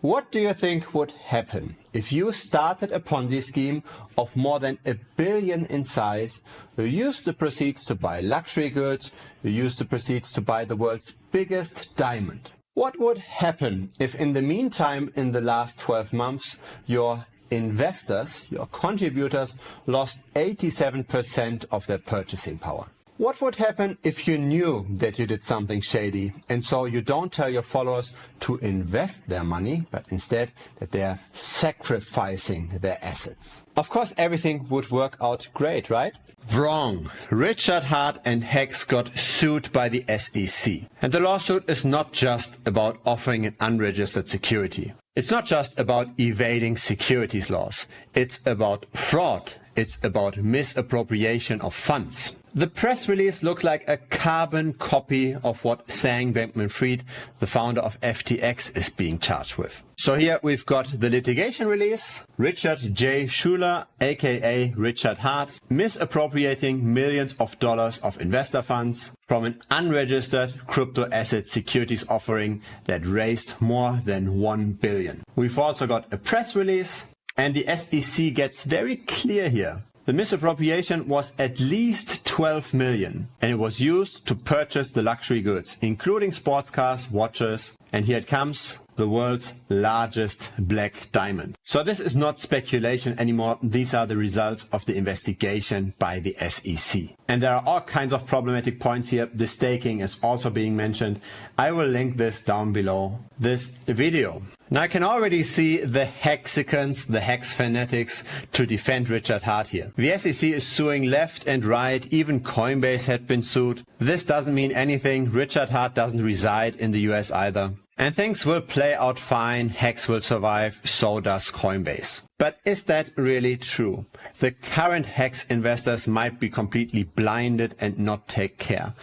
What do you think would happen if you started a Ponzi scheme of more than $1 billion in size? You used the proceeds to buy luxury goods, you used the proceeds to buy the world's biggest diamond. What would happen if in the meantime, in the last 12 months, your investors, your contributors, lost 87% of their purchasing power? What would happen if you knew that you did something shady and so you don't tell your followers to invest their money, but instead that they are sacrificing their assets? Of course, everything would work out great, right? Wrong. Richard Heart and Hex got sued by the SEC. And the lawsuit is not just about offering an unregistered security. It's not just about evading securities laws. It's about fraud. It's about misappropriation of funds. The press release looks like a carbon copy of what Sam Bankman-Fried, the founder of FTX, is being charged with. So here we've got the litigation release. Richard J. Schuler, aka Richard Heart, misappropriating millions of dollars of investor funds from an unregistered crypto asset securities offering that raised more than $1 billion. We've also got a press release, and the SEC gets very clear here. The misappropriation was at least $12 million, and it was used to purchase the luxury goods, including sports cars, watches, and here it comes, the world's largest black diamond. So this is not speculation anymore. These are the results of the investigation by the SEC. And there are all kinds of problematic points here. The staking is also being mentioned. I will link this down below this video. Now I can already see the hexicans, the hex fanatics, to defend Richard Heart here. The SEC is suing left and right. Even Coinbase had been sued. This doesn't mean anything. Richard Heart doesn't reside in the US either. And things will play out fine, Hex will survive, so does Coinbase. But is that really true? The current Hex investors might be completely blinded and not take care.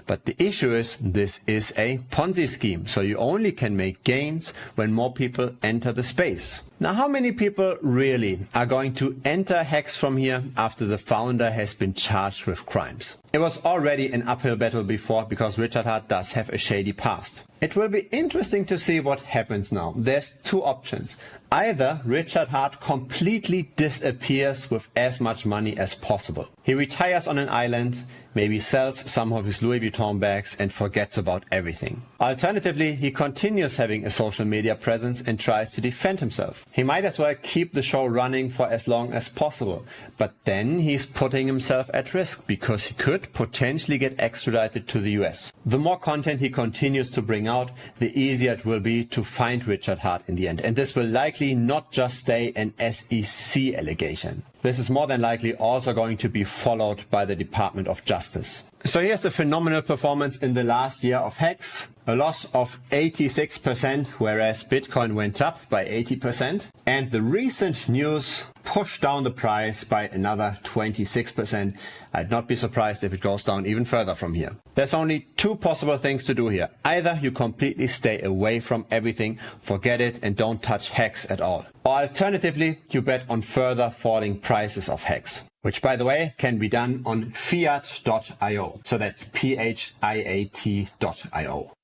But the issue is, this is a Ponzi scheme, so you only can make gains when more people enter the space. Now, how many people really are going to enter Hex from here after the founder has been charged with crimes? It was already an uphill battle before because Richard Heart does have a shady past. It will be interesting to see what happens now. There's two options. Either Richard Heart completely disappears with as much money as possible. He retires on an island, maybe sells some of his Louis Vuitton bags and forgets about everything. Alternatively, he continues having a social media presence and tries to defend himself. He might as well keep the show running for as long as possible, but then he's putting himself at risk because he could potentially get extradited to the US. The more content he continues to bring out, the easier it will be to find Richard Heart in the end. And this will likely not just stay an SEC allegation. This is more than likely also going to be followed by the Department of Justice. So here's the phenomenal performance in the last year of Hex. A loss of 86%, whereas Bitcoin went up by 80%. And the recent news pushed down the price by another 26%. I'd not be surprised if it goes down even further from here. There's only two possible things to do here. Either you completely stay away from everything, forget it, and don't touch Hex at all. Or alternatively, you bet on further falling prices of Hex, which, by the way, can be done on fiat.io. So that's PHIAT.io.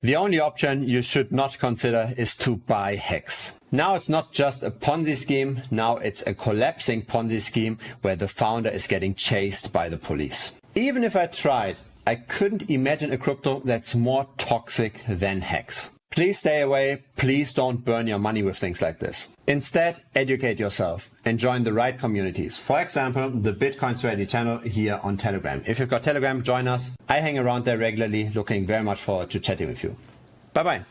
The only option you should not consider is to buy Hex. Now it's not just a Ponzi scheme, now it's a collapsing Ponzi scheme where the founder is getting chased by the police. Even if I tried, I couldn't imagine a crypto that's more toxic than Hex. Please stay away. Please don't burn your money with things like this. Instead, educate yourself and join the right communities. For example, the Bitcoin Strategy channel here on Telegram. If you've got Telegram, join us. I hang around there regularly, looking very much forward to chatting with you. Bye-bye.